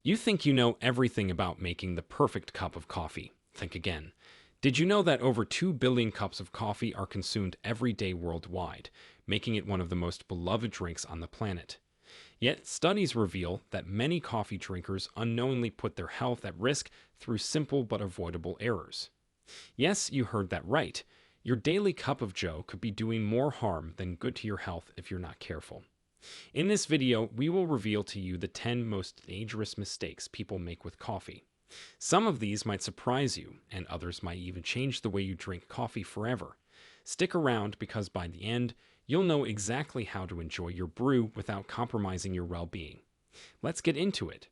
You think you know everything about making the perfect cup of coffee. Think again. Did you know that over 2 billion cups of coffee are consumed every day worldwide, making it one of the most beloved drinks on the planet? Yet, studies reveal that many coffee drinkers unknowingly put their health at risk through simple but avoidable errors. Yes, you heard that right. Your daily cup of joe could be doing more harm than good to your health if you're not careful. In this video, we will reveal to you the 10 most dangerous mistakes people make with coffee. Some of these might surprise you, and others might even change the way you drink coffee forever. Stick around because by the end, you'll know exactly how to enjoy your brew without compromising your well being. Let's get into it.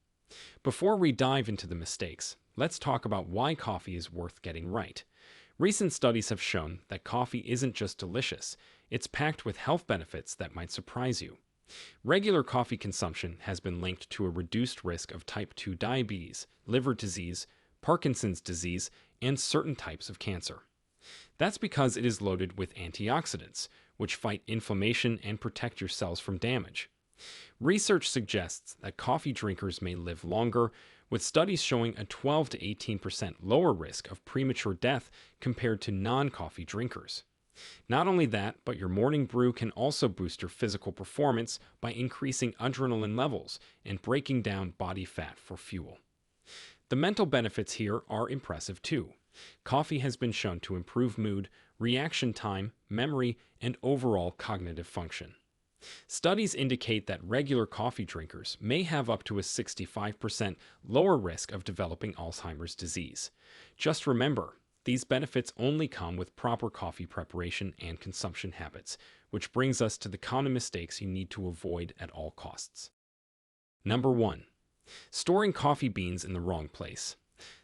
Before we dive into the mistakes, let's talk about why coffee is worth getting right. Recent studies have shown that coffee isn't just delicious, it's packed with health benefits that might surprise you. Regular coffee consumption has been linked to a reduced risk of type 2 diabetes, liver disease, Parkinson's disease, and certain types of cancer. That's because it is loaded with antioxidants, which fight inflammation and protect your cells from damage. Research suggests that coffee drinkers may live longer, with studies showing a 12 to 18% lower risk of premature death compared to non coffee drinkers. Not only that, but your morning brew can also boost your physical performance by increasing adrenaline levels and breaking down body fat for fuel. The mental benefits here are impressive too. Coffee has been shown to improve mood, reaction time, memory, and overall cognitive function. Studies indicate that regular coffee drinkers may have up to a 65% lower risk of developing Alzheimer's disease. Just remember, these benefits only come with proper coffee preparation and consumption habits, which brings us to the common mistakes you need to avoid at all costs. Number 1. Storing coffee beans in the wrong place.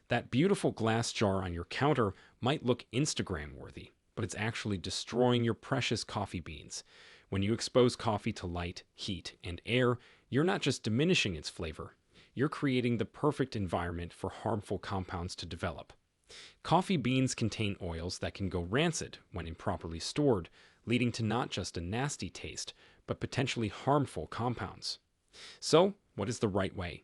That beautiful glass jar on your counter might look Instagram worthy, but it's actually destroying your precious coffee beans. When you expose coffee to light, heat, and air, you're not just diminishing its flavor, you're creating the perfect environment for harmful compounds to develop. Coffee beans contain oils that can go rancid when improperly stored, leading to not just a nasty taste, but potentially harmful compounds. So, what is the right way?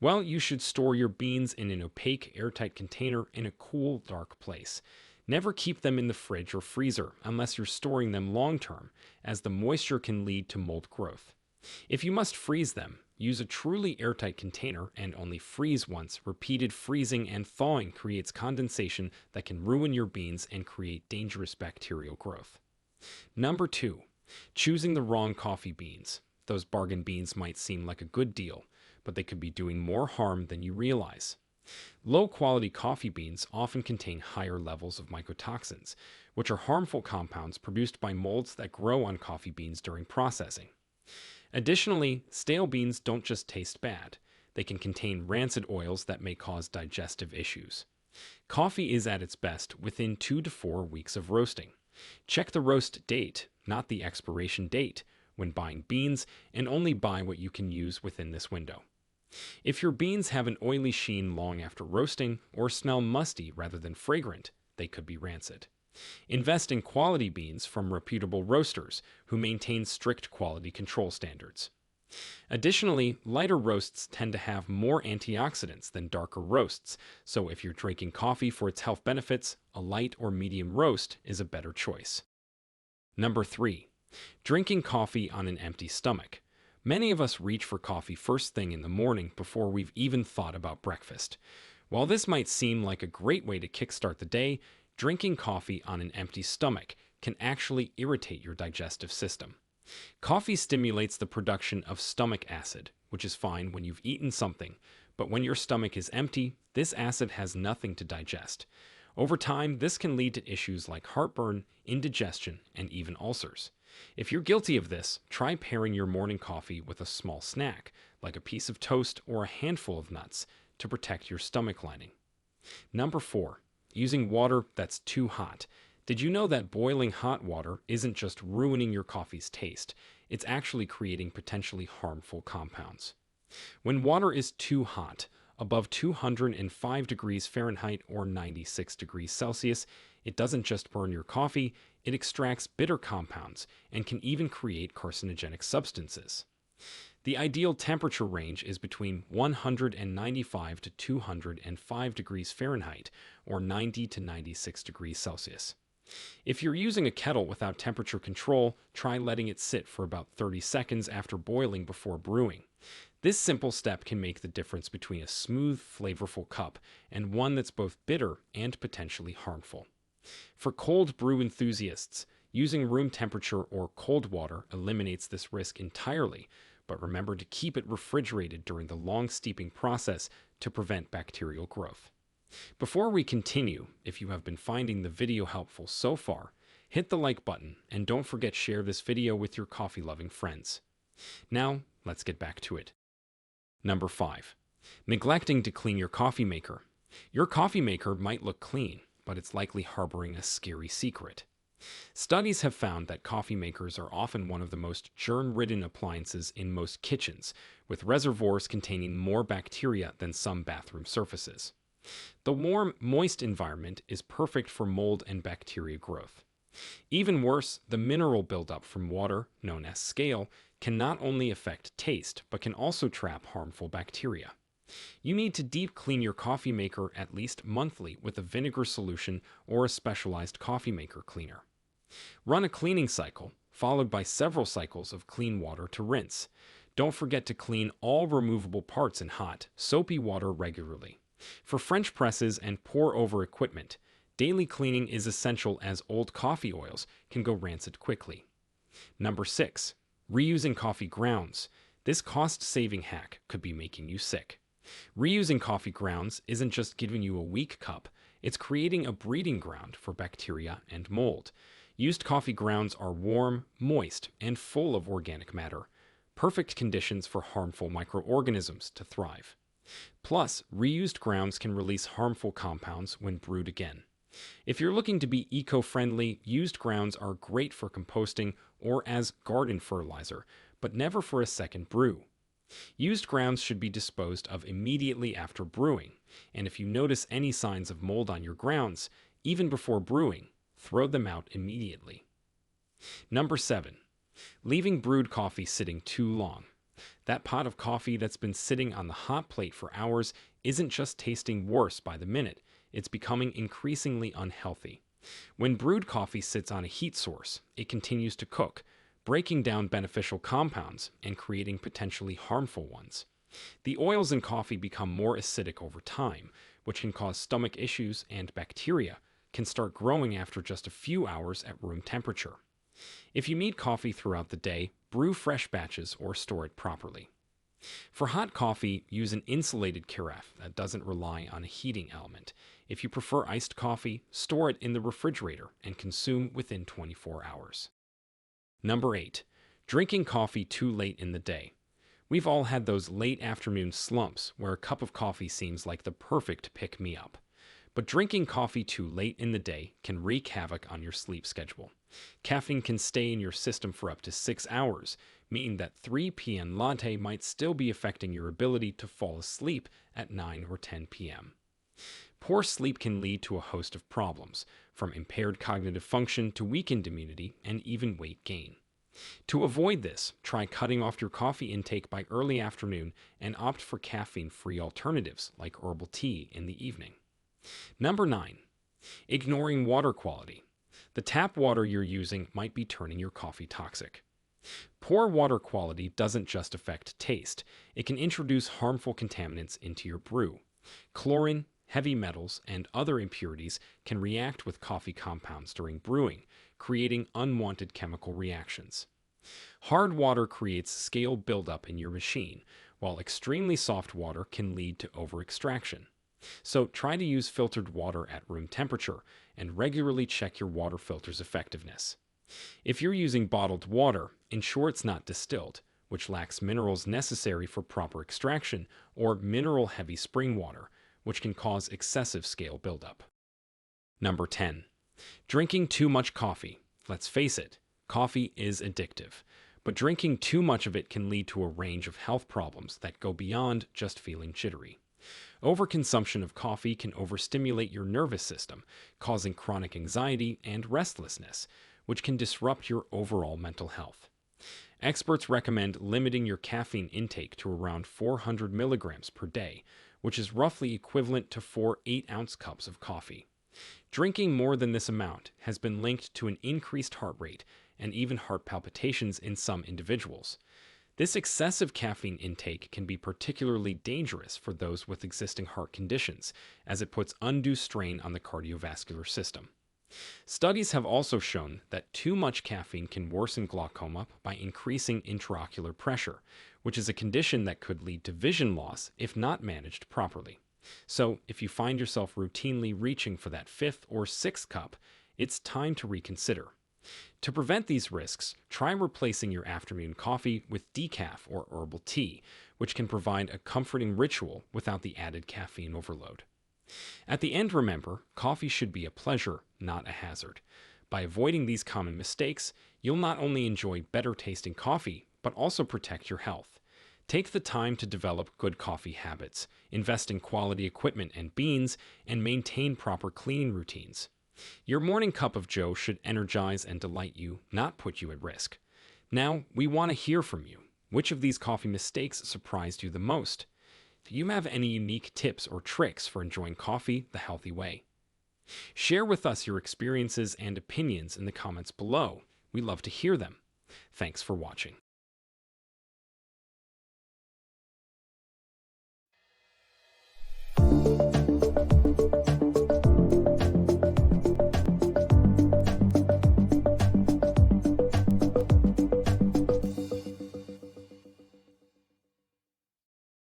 Well, you should store your beans in an opaque, airtight container in a cool, dark place. Never keep them in the fridge or freezer unless you're storing them long term, as the moisture can lead to mold growth. If you must freeze them, use a truly airtight container and only freeze once. Repeated freezing and thawing creates condensation that can ruin your beans and create dangerous bacterial growth. Number 2. Choosing the wrong coffee beans. Those bargain beans might seem like a good deal, but they could be doing more harm than you realize. Low-quality coffee beans often contain higher levels of mycotoxins, which are harmful compounds produced by molds that grow on coffee beans during processing. Additionally, stale beans don't just taste bad. They can contain rancid oils that may cause digestive issues. Coffee is at its best within 2 to 4 weeks of roasting. Check the roast date, not the expiration date, when buying beans, and only buy what you can use within this window. If your beans have an oily sheen long after roasting or smell musty rather than fragrant, they could be rancid. Invest in quality beans from reputable roasters who maintain strict quality control standards. Additionally, lighter roasts tend to have more antioxidants than darker roasts, so if you're drinking coffee for its health benefits, a light or medium roast is a better choice. Number 3. Drinking coffee on an empty stomach. Many of us reach for coffee first thing in the morning before we've even thought about breakfast. While this might seem like a great way to kickstart the day, drinking coffee on an empty stomach can actually irritate your digestive system. Coffee stimulates the production of stomach acid, which is fine when you've eaten something, but when your stomach is empty, this acid has nothing to digest. Over time, this can lead to issues like heartburn, indigestion, and even ulcers. If you're guilty of this, try pairing your morning coffee with a small snack, like a piece of toast or a handful of nuts, to protect your stomach lining. Number 4. Using water that's too hot. Did you know that boiling hot water isn't just ruining your coffee's taste, it's actually creating potentially harmful compounds? When water is too hot, above 205 degrees Fahrenheit or 96 degrees Celsius, it doesn't just burn your coffee, it extracts bitter compounds and can even create carcinogenic substances. The ideal temperature range is between 195 to 205 degrees Fahrenheit or 90 to 96 degrees Celsius. If you're using a kettle without temperature control, try letting it sit for about 30 seconds after boiling before brewing. This simple step can make the difference between a smooth, flavorful cup and one that's both bitter and potentially harmful. For cold brew enthusiasts, using room temperature or cold water eliminates this risk entirely, but remember to keep it refrigerated during the long steeping process to prevent bacterial growth. Before we continue, if you have been finding the video helpful so far, hit the like button and don't forget to share this video with your coffee-loving friends. Now, let's get back to it. Number 5. Neglecting to clean your coffee maker. Your coffee maker might look clean, but it's likely harboring a scary secret. Studies have found that coffee makers are often one of the most germ-ridden appliances in most kitchens, with reservoirs containing more bacteria than some bathroom surfaces. The warm, moist environment is perfect for mold and bacteria growth. Even worse, the mineral buildup from water, known as scale, can not only affect taste, but can also trap harmful bacteria. You need to deep clean your coffee maker at least monthly with a vinegar solution or a specialized coffee maker cleaner. Run a cleaning cycle, followed by several cycles of clean water to rinse. Don't forget to clean all removable parts in hot, soapy water regularly. For French presses and pour-over equipment, daily cleaning is essential as old coffee oils can go rancid quickly. Number 6. Reusing coffee grounds. This cost-saving hack could be making you sick. Reusing coffee grounds isn't just giving you a weak cup, it's creating a breeding ground for bacteria and mold. Used coffee grounds are warm, moist, and full of organic matter, perfect conditions for harmful microorganisms to thrive. Plus, reused grounds can release harmful compounds when brewed again. If you're looking to be eco-friendly, used grounds are great for composting or as garden fertilizer, but never for a second brew. Used grounds should be disposed of immediately after brewing, and if you notice any signs of mold on your grounds, even before brewing, throw them out immediately. Number 7. Leaving brewed coffee sitting too long. That pot of coffee that's been sitting on the hot plate for hours isn't just tasting worse by the minute, it's becoming increasingly unhealthy. When brewed coffee sits on a heat source, it continues to cook, breaking down beneficial compounds and creating potentially harmful ones. The oils in coffee become more acidic over time, which can cause stomach issues, and bacteria can start growing after just a few hours at room temperature. If you need coffee throughout the day, brew fresh batches or store it properly. For hot coffee, use an insulated carafe that doesn't rely on a heating element. If you prefer iced coffee, store it in the refrigerator and consume within 24 hours. Number 8. Drinking coffee too late in the day. We've all had those late afternoon slumps where a cup of coffee seems like the perfect pick-me-up. But drinking coffee too late in the day can wreak havoc on your sleep schedule. Caffeine can stay in your system for up to 6 hours, meaning that 3 p.m. latte might still be affecting your ability to fall asleep at 9 or 10 p.m. Poor sleep can lead to a host of problems, from impaired cognitive function to weakened immunity and even weight gain. To avoid this, try cutting off your coffee intake by early afternoon and opt for caffeine-free alternatives like herbal tea in the evening. Number 9. Ignoring water quality. The tap water you're using might be turning your coffee toxic. Poor water quality doesn't just affect taste, it can introduce harmful contaminants into your brew. Chlorine, heavy metals, and other impurities can react with coffee compounds during brewing, creating unwanted chemical reactions. Hard water creates scale buildup in your machine, while extremely soft water can lead to over-extraction. So try to use filtered water at room temperature and regularly check your water filter's effectiveness. If you're using bottled water, ensure it's not distilled, which lacks minerals necessary for proper extraction, or mineral-heavy spring water, which can cause excessive scale buildup. Number 10. Drinking too much coffee. Let's face it, coffee is addictive, but drinking too much of it can lead to a range of health problems that go beyond just feeling jittery. Overconsumption of coffee can overstimulate your nervous system, causing chronic anxiety and restlessness, which can disrupt your overall mental health. Experts recommend limiting your caffeine intake to around 400 milligrams per day, which is roughly equivalent to 4 8-ounce cups of coffee. Drinking more than this amount has been linked to an increased heart rate and even heart palpitations in some individuals. This excessive caffeine intake can be particularly dangerous for those with existing heart conditions, as it puts undue strain on the cardiovascular system. Studies have also shown that too much caffeine can worsen glaucoma by increasing intraocular pressure, which is a condition that could lead to vision loss if not managed properly. So, if you find yourself routinely reaching for that fifth or sixth cup, it's time to reconsider. To prevent these risks, try replacing your afternoon coffee with decaf or herbal tea, which can provide a comforting ritual without the added caffeine overload. At the end, remember, coffee should be a pleasure, not a hazard. By avoiding these common mistakes, you'll not only enjoy better tasting coffee, but also protect your health. Take the time to develop good coffee habits, invest in quality equipment and beans, and maintain proper cleaning routines. Your morning cup of joe should energize and delight you, not put you at risk. Now, we want to hear from you. Which of these coffee mistakes surprised you the most? Do you have any unique tips or tricks for enjoying coffee the healthy way? Share with us your experiences and opinions in the comments below. We love to hear them. Thanks for watching.